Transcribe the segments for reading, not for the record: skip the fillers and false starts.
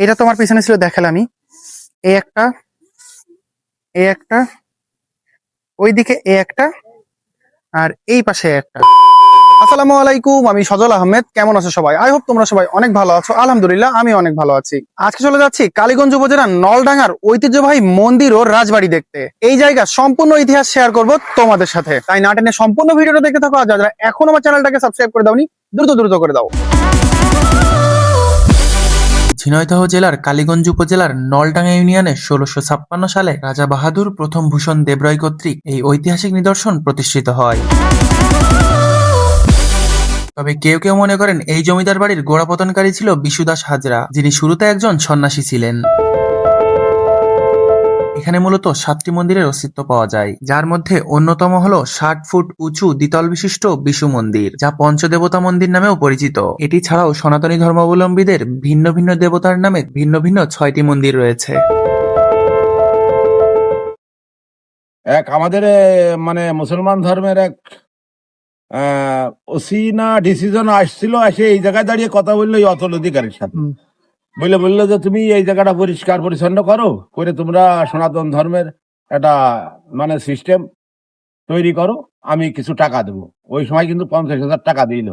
এটা তোমার পিছনে ছিল দেখালামই। এই একটা, এই একটা, ওইদিকে এই একটা, আর এই পাশে একটা। আসসালামু আলাইকুম, আমি সজল আহমেদ। কেমন আছো সবাই? আই হোপ তোমরা সবাই অনেক ভালো আছো। আলহামদুলিল্লাহ আমি অনেক ভালো আছি। আজকে চলে যাচ্ছি কালীগঞ্জ উপজেলার নলডাঙ্গার ঐতিহ্যবাহী মন্দির ও রাজবাড়ি দেখতে। এই জায়গা সম্পূর্ণ ইতিহাস শেয়ার করব তোমাদের সাথে, তাই না টেনে সম্পূর্ণ ভিডিওটা দেখতে থাকো। আর যারা এখন আমার চ্যানেলটাকে সাবস্ক্রাইব করে দাওনি, দ্রুত দ্রুত করে দাও। ঝিনাইদহ জেলার কালীগঞ্জ উপজেলার নলডাঙ্গা ইউনিয়নে ১৬৫৬ সালে রাজা বাহাদুর প্রথম ভূষণ দেবরায় কর্তৃক এই ঐতিহাসিক নিদর্শন প্রতিষ্ঠিত হয়। তবে কেউ কেউ মনে করেন এই জমিদার বাড়ির গোড়াপতনকারী ছিল বিশুদাস হাজরা, যিনি শুরুতে একজন সন্ন্যাসী ছিলেন। এখানে মূলত ৭টি মন্দিরের অস্তিত্ব পাওয়া যায়, যার মধ্যে অন্যতম হল ৬০ ফুট উঁচু দ্বিতল বিশিষ্ট বিশু মন্দির, যা পঞ্চদেবতা মন্দির নামেও পরিচিত। এটি ছাড়াও সনাতনী ধর্মাবলম্বীদের ভিন্ন ভিন্ন দেবতার নামে ভিন্ন ভিন্ন ৬টি মন্দির রয়েছে। আমাদের মানে মুসলমান ধর্মের এক ওসি না ডিসিশন আসছিল, এসে এই জায়গায় দাঁড়িয়ে কথা বললো এই অতল অধিকারীর সাথে। বললো যে তুমি এই জায়গাটা পরিষ্কার পরিচ্ছন্ন করো, করে তোমরা সনাতন ধর্মের একটা মানে সিস্টেম তৈরি করো, আমি কিছু টাকা দেবো। ওই সময় কিন্তু ৫০,০০০ টাকা দিল।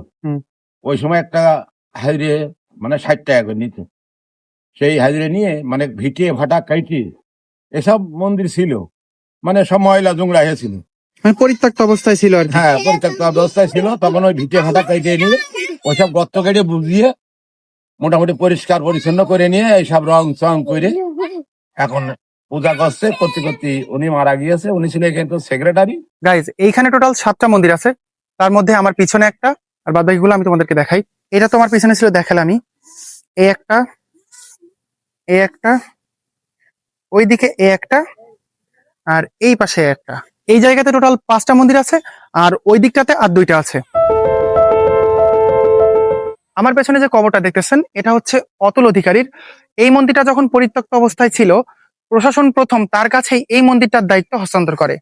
ওই সময় একটা হাজিরে মানে ৬০ টাকা করে নিত। সেই হাজিরে নিয়ে মানে ভিটিয়ে ভাটা কাইটিয়ে এসব মন্দির ছিল, মানে সব ময়লা জোংড়া হয়েছিল, পরিত্যক্ত অবস্থায় ছিল আর কি। হ্যাঁ পরিত্যক্ত অবস্থায় ছিল। তখন ওই ভিটে ভাটা কেটে নিয়ে ওইসব গর্ত কেটে বুঝিয়ে মোটামুটি পরিষ্কার পরিচ্ছন্ন করে নিয়ে এইসব রং চং করে এখন পূজা করছে। করতে করতে উনি মারা গিয়েছে। উনি ছিলেন কিন্তু সেক্রেটারি। গাইজ, এইখানে টোটাল 7টা মন্দির আছে, তার মধ্যে আমার পিছনে একটা, আর বাদ বাকিগুলো আমি তোমাদেরকে দেখাই। এটা তোমার পিছনে ছিল দেখালামই। এই একটা, এই একটা, ওইদিকে এই একটা, আর এই পাশে একটা। এই জায়গাতে টোটাল 5টা মন্দির আছে, আর ওই দিকটাতে আর 2টা আছে। আমার পেছনে যে কবরটা দেখতেছেন, এটা হচ্ছে অতুল অধিকারীর। এই মন্দিরটা যখন পরিত্যক্ত অবস্থায় ছিল, প্রশাসন প্রথম তার কাছেই এই মন্দিরটার দায়িত্ব হস্তান্তর করে।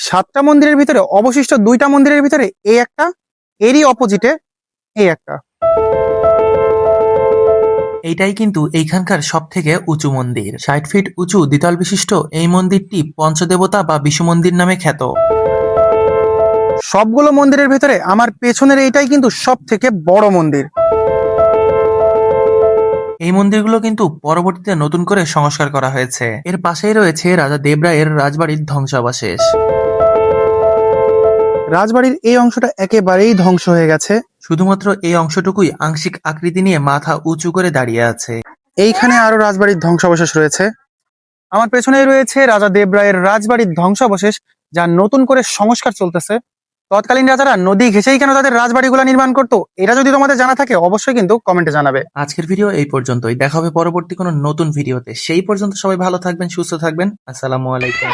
7টা মন্দিরের ভিতরে অবশিষ্ট 2টা মন্দিরের ভিতরে এই একটা, এরই অপোজিটে এই একটা। এইটাই কিন্তু এইখানকার সব থেকে উঁচু মন্দির। ৬০ ফিট উঁচু দ্বিতল বিশিষ্ট এই মন্দিরটি পঞ্চদেবতা বা বিশু মন্দির নামে খ্যাত। সবগুলো মন্দিরের ভেতরে আমার পেছনের এইটাই কিন্তু সব থেকে বড় মন্দির। এই মন্দিরগুলো কিন্তু পরবর্তীতে নতুন করে সংস্কার করা হয়েছে। এর পাশেই রয়েছে রাজা দেবরায়ের রাজবাড়ির ধ্বংসাবশেষ। রাজবাড়ির এই অংশটা একেবারেই ধ্বংস হয়ে গেছে। শুধুমাত্র এই অংশটুকুই আংশিক আকৃতি নিয়ে মাথা উঁচু করে দাঁড়িয়ে আছে। এইখানে আরো রাজবাড়ির ধ্বংসাবশেষ রয়েছে। আমার পেছনেই রয়েছে রাজা দেবরায়ের রাজবাড়ির ধ্বংসাবশেষ, যা নতুন করে সংস্কার চলতেছে। তৎকালীন রাজারা নদী ঘেঁষেই কেন তাদের রাজবাড়িগুলো নির্মাণ করতো, এটা যদি তোমাদের জানা থাকে অবশ্যই কিন্তু কমেন্টে জানাবে। আজকের ভিডিও এই পর্যন্তই। দেখা হবে পরবর্তী কোনো নতুন ভিডিওতে। সেই পর্যন্ত সবাই ভালো থাকবেন, সুস্থ থাকবেন। আসসালামু আলাইকুম।